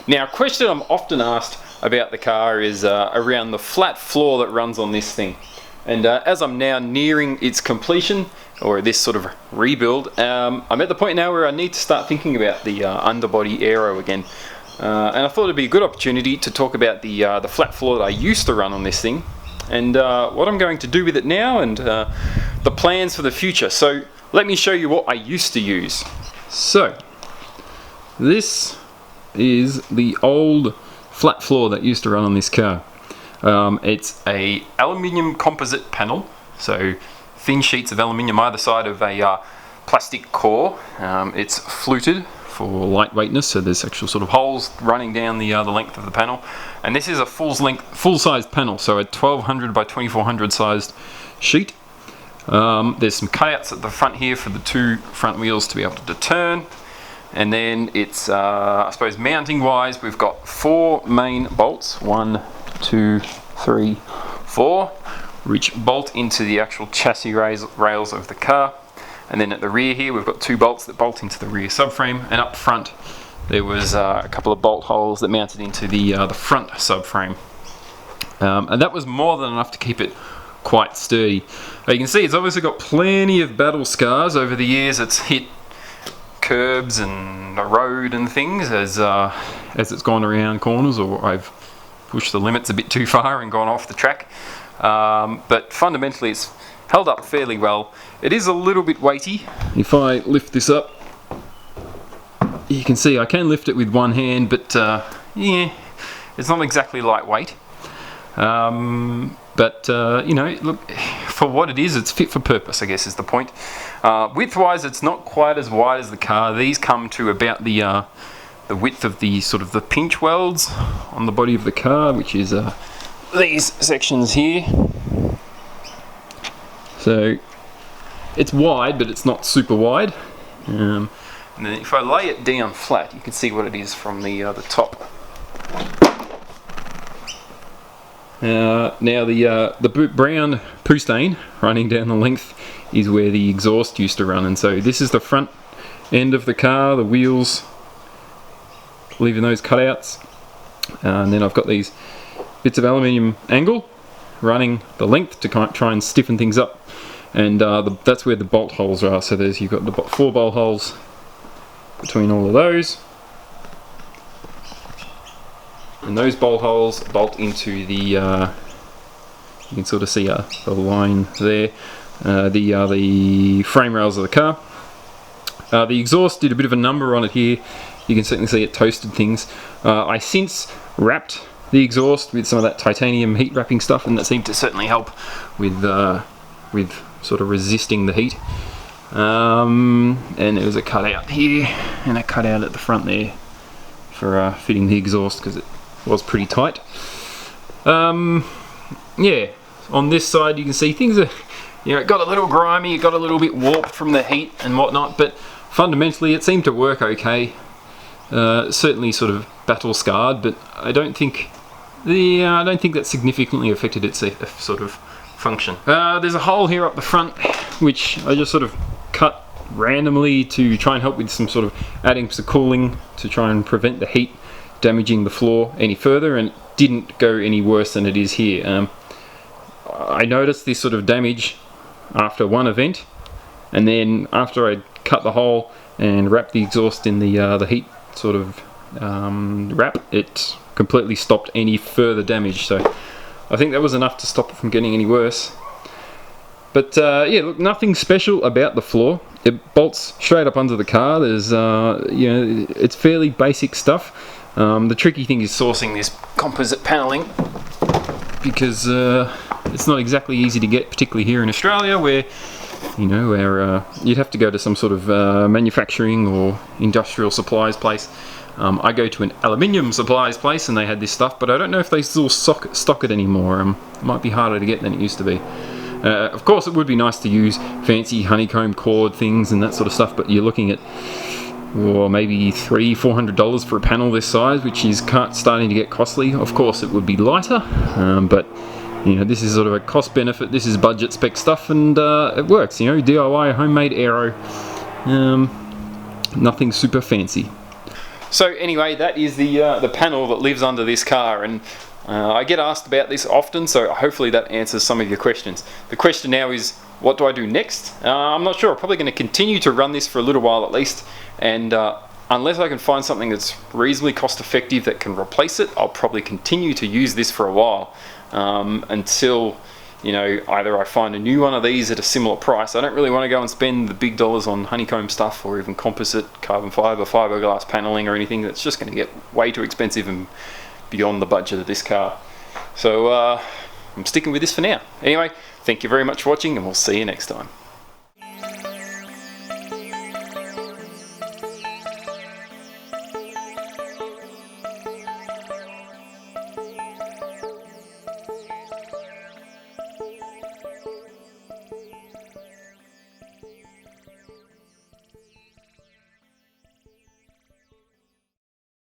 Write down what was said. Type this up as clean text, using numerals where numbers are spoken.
Now, a question I'm often asked about the car is around the flat floor that runs on this thing. And as I'm now nearing its completion, or this sort of rebuild, I'm at the point now where I need to start thinking about the underbody aero again. And I thought it'd be a good opportunity to talk about the flat floor that I used to run on this thing, and what I'm going to do with it now, and the plans for the future. So let me show you what I used to use. So this is the old flat floor that used to run on this car. It's a aluminium composite panel, so thin sheets of aluminium either side of a plastic core. It's fluted for lightweightness, so there's actual sort of holes running down the length of the panel. And this is a full-sized panel, so a 1200 by 2400 sized sheet. There's some cutouts at the front here for the two front wheels to be able to turn. And then it's, I suppose, mounting wise, we've got 4 main bolts, 1, 2, 3, 4, which bolt into the actual chassis rails of the car. And then at the rear here, we've got 2 bolts that bolt into the rear subframe, and up front there was a couple of bolt holes that mounted into the front subframe. And that was more than enough to keep it quite sturdy. You can see it's obviously got plenty of battle scars over the years. It's hit curbs and a road and things as it's gone around corners, or I've pushed the limits a bit too far and gone off the track. But fundamentally it's held up fairly well. It is a little bit weighty. If I lift this up, you can see I can lift it with one hand, but yeah, it's not exactly lightweight. But you know, look, for what it is, it's fit for purpose, I guess is the point. Width-wise, it's not quite as wide as the car. These come to about the width of the sort of the pinch welds on the body of the car, which is these sections here. So it's wide, but it's not super wide. And then if I lay it down flat, you can see what it is from the top. Now the brown poo stain running down the length is where the exhaust used to run, and so this is the front end of the car, the wheels, leaving those cutouts, and then I've got these bits of aluminium angle running the length to try and stiffen things up, and that's where the bolt holes are. So you've got the 4 bolt holes between all of those. And those bolt holes bolt into the, you can sort of see the line there, the frame rails of the car. The exhaust did a bit of a number on it here. You can certainly see it toasted things. I since wrapped the exhaust with some of that titanium heat wrapping stuff, and that seemed to certainly help with sort of resisting the heat. And there was a cutout here and a cutout at the front there for fitting the exhaust, because it was pretty tight. Yeah, on this side you can see things are, you know, it got a little grimy, it got a little bit warped from the heat and whatnot, but fundamentally it seemed to work okay. Certainly sort of battle scarred, but I don't think that significantly affected its sort of function. There's a hole here up the front which I just sort of cut randomly to try and help with some sort of adding some cooling to try and prevent the heat damaging the floor any further, and it didn't go any worse than it is here. I noticed this sort of damage after one event, and then after I cut the hole and wrapped the exhaust in the heat sort of wrap, it completely stopped any further damage. So I think that was enough to stop it from getting any worse. But yeah, look, nothing special about the floor. It bolts straight up under the car. There's you know, it's fairly basic stuff. The tricky thing is sourcing this composite paneling, because it's not exactly easy to get, particularly here in Australia, where you know, where you'd have to go to some sort of manufacturing or industrial supplies place. I go to an aluminium supplies place and they had this stuff, but I don't know if they still stock it anymore. It might be harder to get than it used to be. Of course, it would be nice to use fancy honeycomb cord things and that sort of stuff, but you're looking at maybe $300-400 for a panel this size, which is starting to get costly. Of course, it would be lighter, but you know, this is sort of a cost benefit. This is budget spec stuff, and it works. You know, DIY homemade aero, nothing super fancy. So anyway, that is the panel that lives under this car, and I get asked about this often, so hopefully that answers some of your questions. The question now is, what do I do next? I'm not sure. I'm probably going to continue to run this for a little while at least, and unless I can find something that's reasonably cost effective that can replace it, I'll probably continue to use this for a while until, you know, either I find a new one of these at a similar price. I don't really want to go and spend the big dollars on honeycomb stuff or even composite, carbon fibre, fiberglass paneling or anything that's just going to get way too expensive and beyond the budget of this car. So I'm sticking with this for now. Anyway, thank you very much for watching, and we'll see you next time.